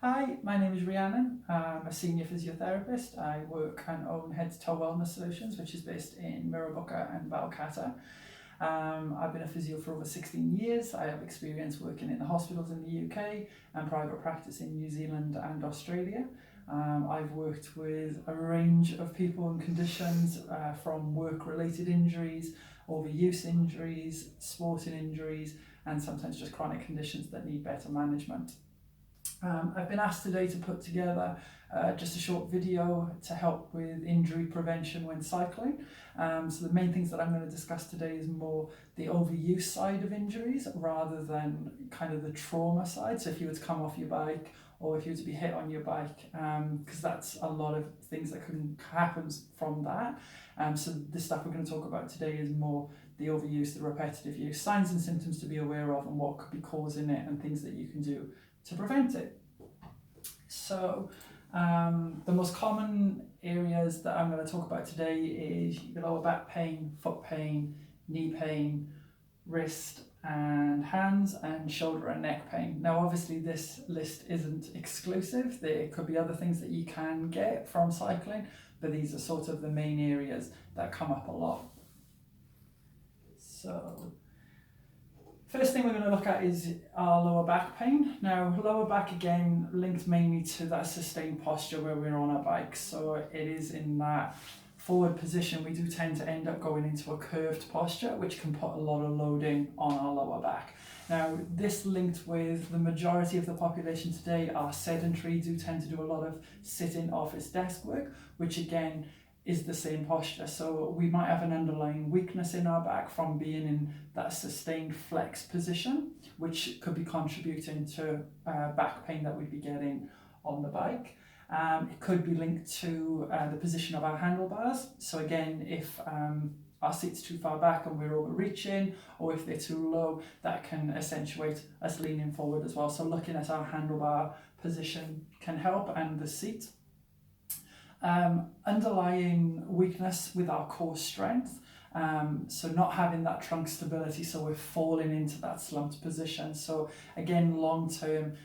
Hi, my name is Rhiannon. I'm a senior physiotherapist. I work and own Head to Toe Wellness Solutions, which is based in Mirrabooka and Balcatta. I've been a physio for over 16 years. I have experience working in the hospitals in the UK and private practice in New Zealand and Australia. I've worked with a range of people and conditions from work-related injuries, overuse injuries, sporting injuries, and sometimes just chronic conditions that need better management. I've been asked today to put together just a short video to help with injury prevention when cycling. So the main things that I'm going to discuss today is more the overuse side of injuries rather than kind of the trauma side. So if you were to come off your bike or if you were to be hit on your bike, because that's a lot of things that can happen from that. So the stuff we're going to talk about today is more the overuse, the repetitive use, signs and symptoms to be aware of and what could be causing it and things that you can do to prevent it. So the most common areas that I'm going to talk about today is your lower back pain, foot pain, knee pain, wrist and hands, and shoulder and neck pain. Now obviously this list isn't exclusive. There could be other things that you can get from cycling, but these are sort of the main areas that come up a lot. So first thing we're going to look at is our lower back pain. Now, lower back again linked mainly to that sustained posture where we're on our bikes. So it is in that forward position, we do tend to end up going into a curved posture, which can put a lot of loading on our lower back. Now, this linked with the majority of the population today are sedentary, do tend to do a lot of sitting office desk work, which again is the same posture. So we might have an underlying weakness in our back from being in that sustained flex position, which could be contributing to back pain that we'd be getting on the bike. It could be linked to the position of our handlebars. So again, if our seat's too far back and we're overreaching, or if they're too low, that can accentuate us leaning forward as well. So looking at our handlebar position can help, and the seat. Underlying weakness with our core strength, so not having that trunk stability, so we're falling into that slumped position. So again, long-term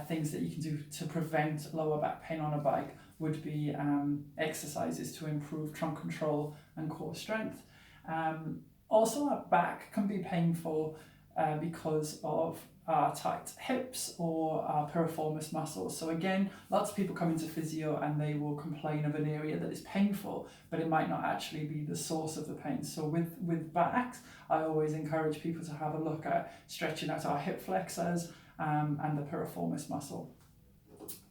things that you can do to prevent lower back pain on a bike would be exercises to improve trunk control and core strength. Also, our back can be painful because of our tight hips or our piriformis muscles. So again, lots of people come into physio and they will complain of an area that is painful, but it might not actually be the source of the pain. So with backs, I always encourage people to have a look at stretching out our hip flexors and the piriformis muscle.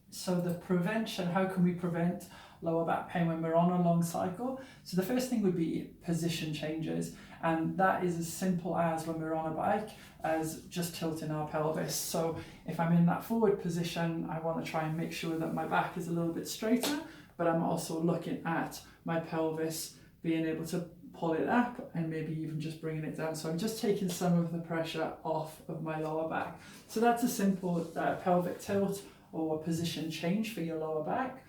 So the prevention, how can we prevent lower back pain when we're on a long cycle? So the first thing would be position changes, and that is as simple as when we're on a bike as just tilting our pelvis. So if I'm in that forward position, I want to try and make sure that my back is a little bit straighter, but I'm also looking at my pelvis being able to pull it up and maybe even just bringing it down. So I'm just taking some of the pressure off of my lower back. So that's a simple pelvic tilt or position change for your lower back.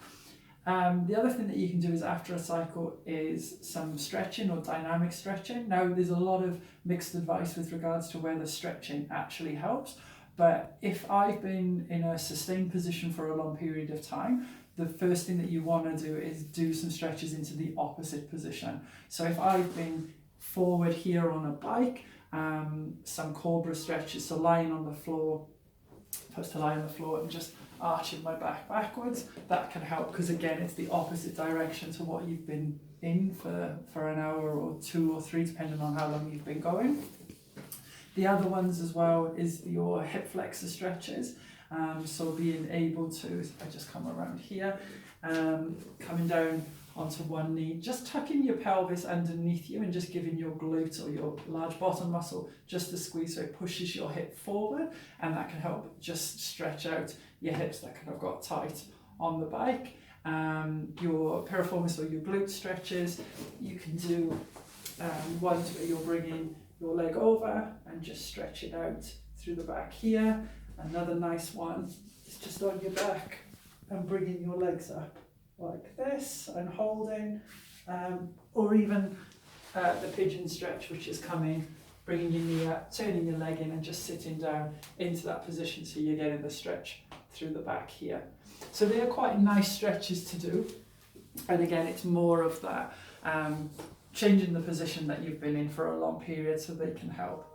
The other thing that you can do is after a cycle is some stretching or dynamic stretching. Now there's a lot of mixed advice with regards to whether stretching actually helps, but if I've been in a sustained position for a long period of time, the first thing that you want to do is do some stretches into the opposite position. So if I've been forward here on a bike, some cobra stretches, so lying on the floor, first to lie on the floor and just arching my back backwards, that can help, because again it's the opposite direction to what you've been in for an hour or 2 or 3 depending on how long you've been going. The other ones as well is your hip flexor stretches, so being able to, if I just come around here, coming down onto one knee, just tucking your pelvis underneath you and just giving your glute or your large bottom muscle just a squeeze so it pushes your hip forward, and that can help just stretch out your hips that kind of got tight on the bike. Your piriformis or your glute stretches, you can do ones where you're bringing your leg over and just stretch it out through the back here. Another nice one is just on your back and bringing your legs up like this and holding, or even the pigeon stretch, which is coming, bringing your knee up, turning your leg in and just sitting down into that position so you're getting the stretch through the back here. So they are quite nice stretches to do. And again, it's more of that changing the position that you've been in for a long period so they can help.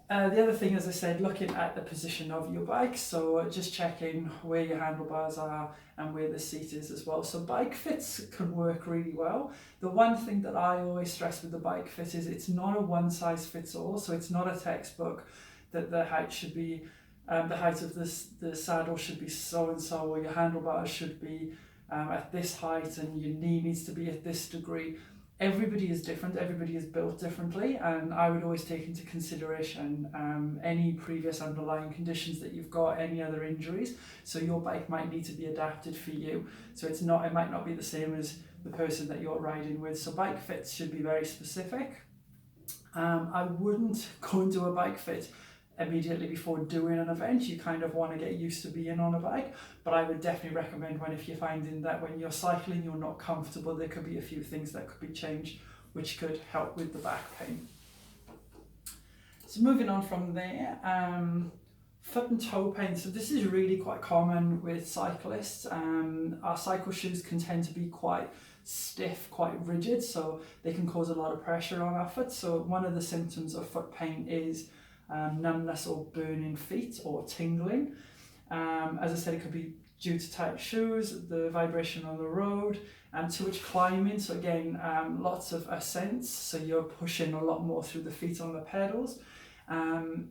The other thing, as I said, looking at the position of your bike, so just checking where your handlebars are and where the seat is as well. So bike fits can work really well. The one thing that I always stress with the bike fit is it's not a one size fits all, so it's not a textbook that the height should be, the height of the saddle should be so and so, or your handlebars should be at this height and your knee needs to be at this degree. Everybody is different, everybody is built differently, and I would always take into consideration any previous underlying conditions that you've got, any other injuries. So your bike might need to be adapted for you. So it might not be the same as the person that you're riding with. So bike fits should be very specific. I wouldn't go and do a bike fit immediately before doing an event. You kind of want to get used to being on a bike, but I would definitely recommend if you're finding that when you're cycling you're not comfortable, there could be a few things that could be changed which could help with the back pain. So moving on from there, foot and toe pain. So this is really quite common with cyclists. Our cycle shoes can tend to be quite stiff, quite rigid, so they can cause a lot of pressure on our foot. So one of the symptoms of foot pain is numbness or burning feet or tingling. As I said, it could be due to tight shoes, the vibration on the road, and too much climbing. So again, lots of ascents, so you're pushing a lot more through the feet on the pedals.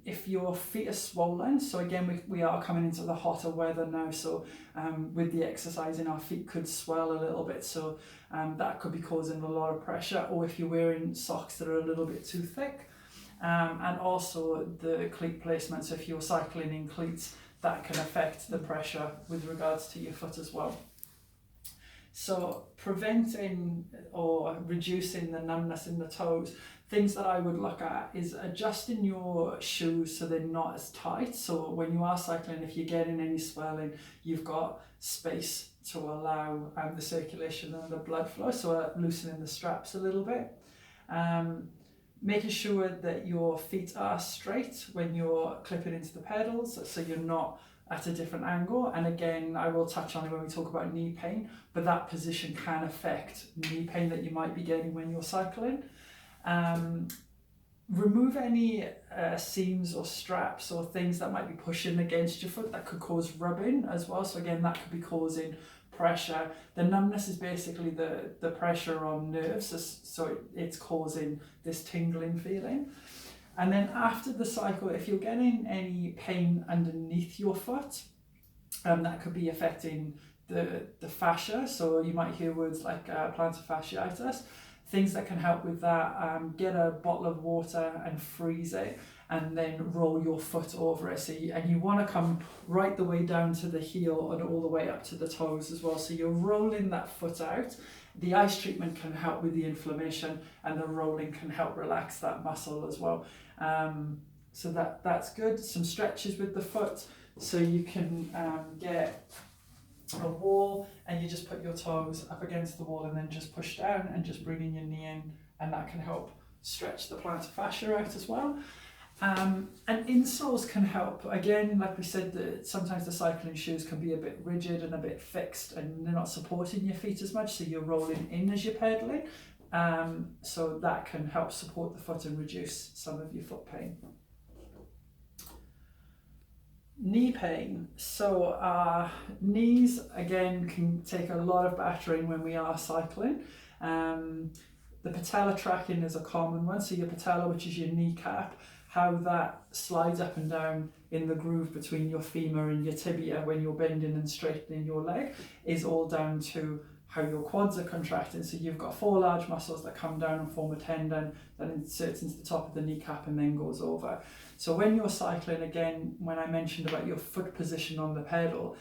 If your feet are swollen, so again we are coming into the hotter weather now, so with the exercising our feet could swell a little bit, so that could be causing a lot of pressure. Or if you're wearing socks that are a little bit too thick. And also the cleat placement, so if you're cycling in cleats, that can affect the pressure with regards to your foot as well. So preventing or reducing the numbness in the toes, things that I would look at is adjusting your shoes so they're not as tight. So when you are cycling, if you're getting any swelling, you've got space to allow the circulation and the blood flow, so loosening the straps a little bit. Making sure that your feet are straight when you're clipping into the pedals, so you're not at a different angle. And again, I will touch on it when we talk about knee pain, but that position can affect knee pain that you might be getting when you're cycling. Remove any seams or straps or things that might be pushing against your foot that could cause rubbing as well. So again, that could be causing pressure. The numbness is basically the pressure on nerves, so it's causing this tingling feeling. And then after the cycle, if you're getting any pain underneath your foot, that could be affecting the fascia. So you might hear words like plantar fasciitis. Things that can help with that, get a bottle of water and freeze it, and then roll your foot over it. So you want to come right the way down to the heel and all the way up to the toes as well. So you're rolling that foot out. The ice treatment can help with the inflammation, and the rolling can help relax that muscle as well. So that's good. Some stretches with the foot, so you can get a wall and you just put your toes up against the wall and then just push down and just bringing your knee in, and that can help stretch the plantar fascia out as well. And insoles can help. Again, like we said, sometimes the cycling shoes can be a bit rigid and a bit fixed, and they're not supporting your feet as much, so you're rolling in as you're pedaling. So that can help support the foot and reduce some of your foot pain. Knee pain. So our knees, again, can take a lot of battering when we are cycling. The patella tracking is a common one. So your patella, which is your kneecap, how that slides up and down in the groove between your femur and your tibia when you're bending and straightening your leg, is all down to how your quads are contracting. So you've got 4 large muscles that come down and form a tendon that inserts into the top of the kneecap and then goes over. So when you're cycling, again, when I mentioned about your foot position on the pedal,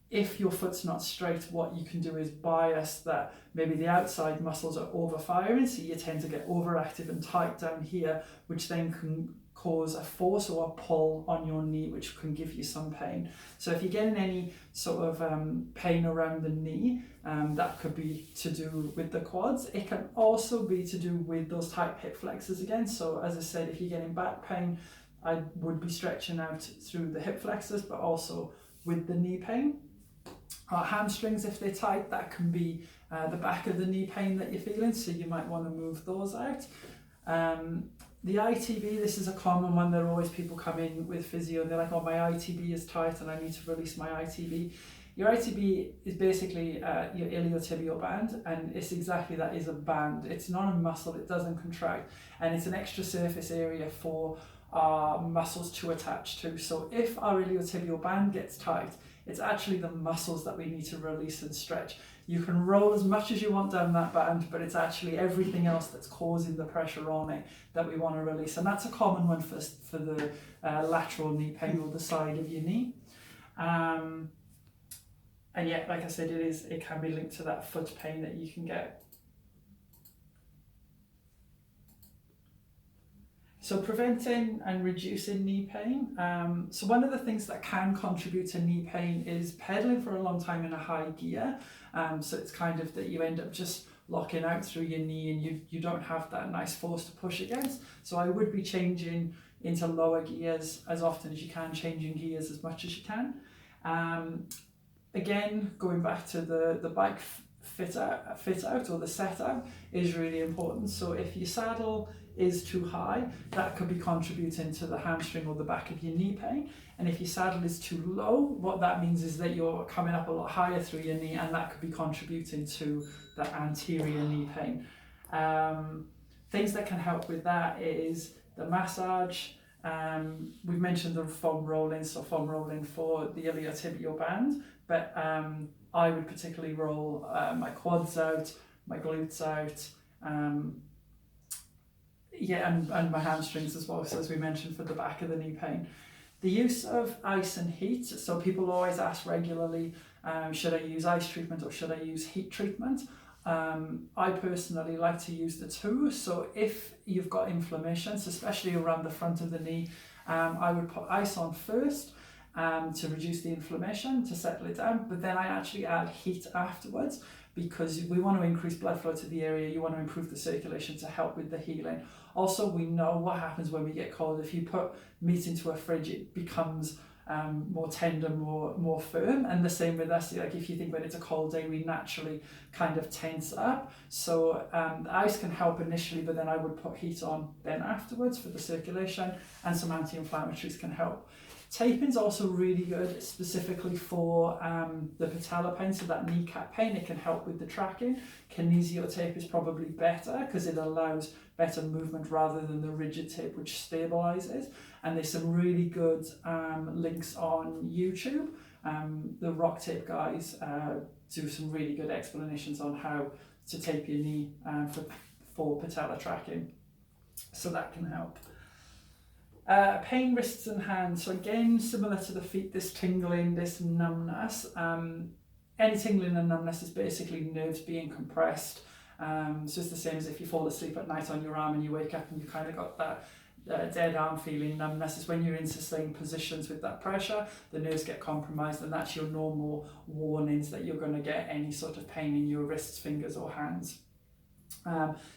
if your foot's not straight, what you can do is bias that maybe the outside muscles are overfiring, so you tend to get overactive and tight down here, which then can cause a force or a pull on your knee, which can give you some pain. So if you're getting any sort of pain around the knee, that could be to do with the quads. It can also be to do with those tight hip flexors again. So as I said, if you're getting back pain, I would be stretching out through the hip flexors, but also with the knee pain. Hamstrings, if they're tight, that can be the back of the knee pain that you're feeling, so you might want to move those out. The ITB, this is a common one. There are always people come in with physio and they're like, oh, my ITB is tight and I need to release my ITB. Your ITB is basically your iliotibial band, and it's exactly that, is a band. It's not a muscle, it doesn't contract, and it's an extra surface area for our muscles to attach to. So if our iliotibial band gets tight, it's actually the muscles that we need to release and stretch. You can roll as much as you want down that band, but it's actually everything else that's causing the pressure on it that we want to release. And that's a common one for the lateral knee pain, or the side of your knee. And yeah, like I said, it can be linked to that foot pain that you can get. So preventing and reducing knee pain. So one of the things that can contribute to knee pain is pedaling for a long time in a high gear. So it's kind of that you end up just locking out through your knee, and you don't have that nice force to push against. So I would be changing into lower gears as often as you can, changing gears as much as you can. Again, going back to the bike fit out or the setup is really important. So if your saddle is too high, that could be contributing to the hamstring or the back of your knee pain. And if your saddle is too low, what that means is that you're coming up a lot higher through your knee, and that could be contributing to the anterior knee pain. Things that can help with that is the massage. We've mentioned the foam rolling, so foam rolling for the iliotibial band, but I would particularly roll my quads out, my glutes out, and my hamstrings as well, so as we mentioned, for the back of the knee pain. The use of ice and heat, so people always ask regularly, should I use ice treatment or should I use heat treatment? I personally like to use the two. So if you've got inflammations, especially around the front of the knee, I would put ice on first to reduce the inflammation, to settle it down, but then I actually add heat afterwards, because we want to increase blood flow to the area, you want to improve the circulation to help with the healing. Also, we know what happens when we get cold. If you put meat into a fridge, it becomes more tender, more firm, and the same with us. Like if you think when it's a cold day, we naturally kind of tense up. So the ice can help initially, but then I would put heat on then afterwards for the circulation, and some anti-inflammatories can help. Taping's also really good, specifically for the patella pain, so that kneecap pain. It can help with the tracking. Kinesio tape is probably better because it allows better movement rather than the rigid tape, which stabilizes. And there's some really good links on YouTube. The rock tape guys do some really good explanations on how to tape your knee for patella tracking, so that can help. Pain, wrists and hands. So again, similar to the feet, this tingling, this numbness. Any tingling and numbness is basically nerves being compressed. So it's the same as if you fall asleep at night on your arm and you wake up and you kind of got that dead arm feeling. Numbness is when you're in sustained positions with that pressure, the nerves get compromised, and that's your normal warnings that you're going to get any sort of pain in your wrists, fingers or hands.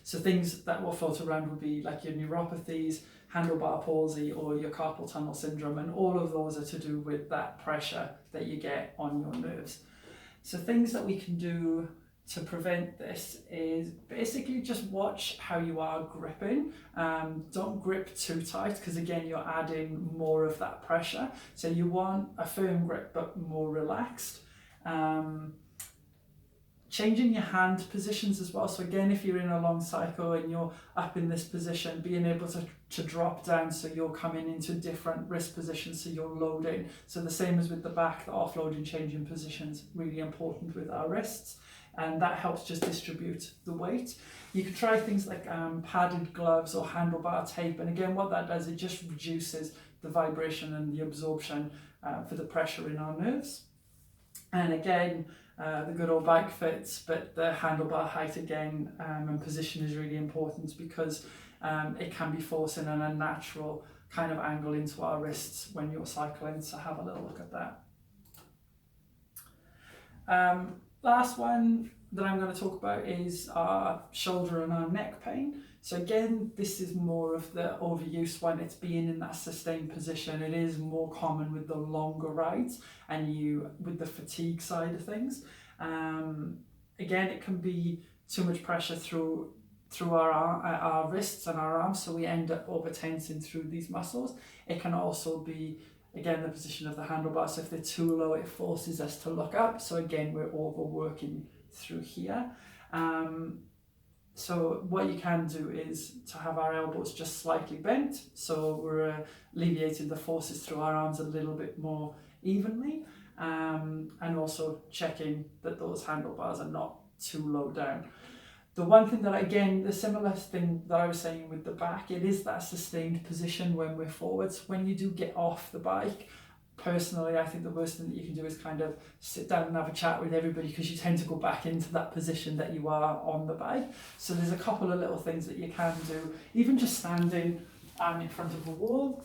So things that will float around would be like your neuropathies, handlebar palsy, or your carpal tunnel syndrome, and all of those are to do with that pressure that you get on your nerves. So things that we can do to prevent this is basically just watch how you are gripping. Don't grip too tight, because again, you're adding more of that pressure. So you want a firm grip but more relaxed. Changing your hand positions as well. So again, if you're in a long cycle and you're up in this position, being able to drop down so you're coming into different wrist positions, so you're loading. So the same as with the back, the offloading, changing positions, really important with our wrists. And that helps just distribute the weight. You can try things like padded gloves or handlebar tape. And again, what that does, it just reduces the vibration and the absorption for the pressure in our nerves. And again, the good old bike fits, but the handlebar height again and position is really important, because it can be forcing an unnatural kind of angle into our wrists when you're cycling. So have a little look at that. Last one that I'm going to talk about is our shoulder and our neck pain. So again, this is more of the overuse when it's being in that sustained position. It is more common with the longer rides and with the fatigue side of things. Again, it can be too much pressure through our wrists and our arms, so we end up over tensing through these muscles. It can also be, again, the position of the handlebars. So if they're too low, it forces us to look up. So again, we're overworking through here. So what you can do is to have our elbows just slightly bent, so we're alleviating the forces through our arms a little bit more evenly, and also checking that those handlebars are not too low down. The one thing that, again, the similar thing that I was saying with the back, it is that sustained position when we're forwards. When you do get off the bike, personally, I think the worst thing that you can do is kind of sit down and have a chat with everybody, because you tend to go back into that position that you are on the bike. So there's a couple of little things that you can do, even just standing in front of a wall.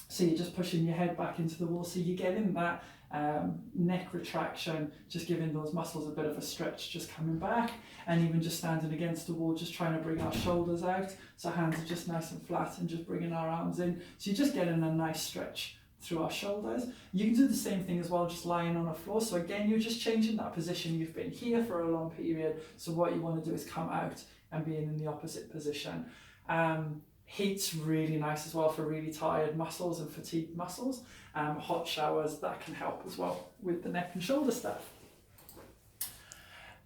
So you're just pushing your head back into the wall, so you're getting that neck retraction, just giving those muscles a bit of a stretch, just coming back. And even just standing against the wall, just trying to bring our shoulders out, so hands are just nice and flat, and just bringing our arms in. So you're just getting a nice stretch through our shoulders. You can do the same thing as well, just lying on a floor. So again, you're just changing that position. You've been here for a long period, so what you want to do is come out and being in the opposite position. Heat's really nice as well for really tired muscles and fatigued muscles. Hot showers, that can help as well with the neck and shoulder stuff.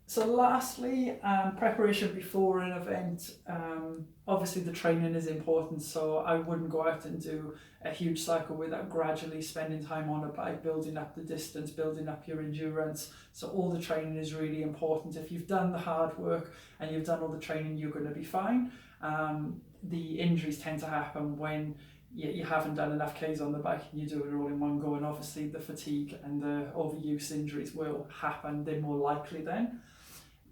So lastly, preparation before an event. Obviously the training is important, so I wouldn't go out and do a huge cycle without gradually spending time on a bike, building up the distance, building up your endurance. So all the training is really important. If you've done the hard work and you've done all the training, you're going to be fine. The injuries tend to happen when you haven't done enough Ks on the bike and you do it all in one go, and obviously the fatigue and the overuse injuries will happen. They're more likely then.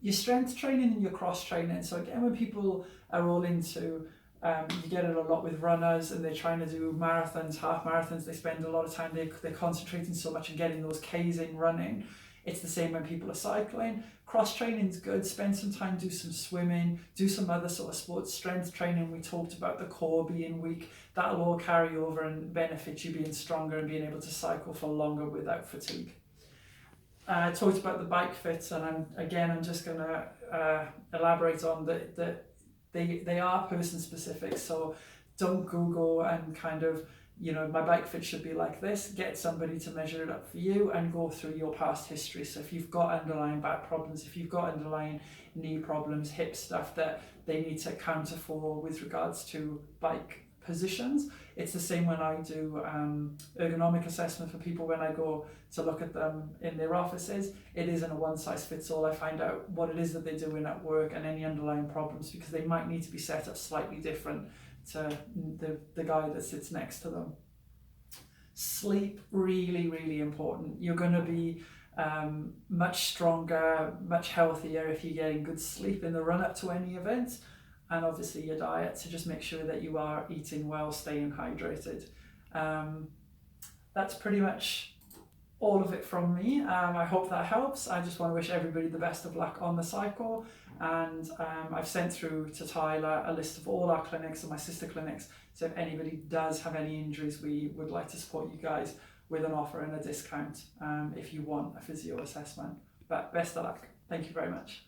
Your strength training and your cross training. So again, when people are all into, you get it a lot with runners and they're trying to do marathons, half marathons, they spend a lot of time, they're concentrating so much on getting those Ks in running. It's the same when people are cycling. Cross training is good. Spend some time, do some swimming, do some other sort of sports. Strength training, we talked about the core being weak. That'll all carry over and benefit you being stronger and being able to cycle for longer without fatigue. I talked about the bike fits, and I'm just going to elaborate on that they are person specific. So don't Google and kind of, my bike fit should be like this. Get somebody to measure it up for you and go through your past history. So if you've got underlying back problems, if you've got underlying knee problems, hip stuff that they need to counter for with regards to bike positions. It's the same when I do ergonomic assessment for people when I go to look at them in their offices. It isn't a one size fits all. I find out what it is that they're doing at work and any underlying problems, because they might need to be set up slightly different to the guy that sits next to them. Sleep, really, really important. You're going to be much stronger, much healthier if you're getting good sleep in the run up to any event. And obviously your diet, to just make sure that you are eating well, staying hydrated. That's pretty much all of it from me. I hope that helps. I just want to wish everybody the best of luck on the cycle. And I've sent through to Tyler a list of all our clinics and my sister clinics. So if anybody does have any injuries, we would like to support you guys with an offer and a discount if you want a physio assessment. But best of luck. Thank you very much.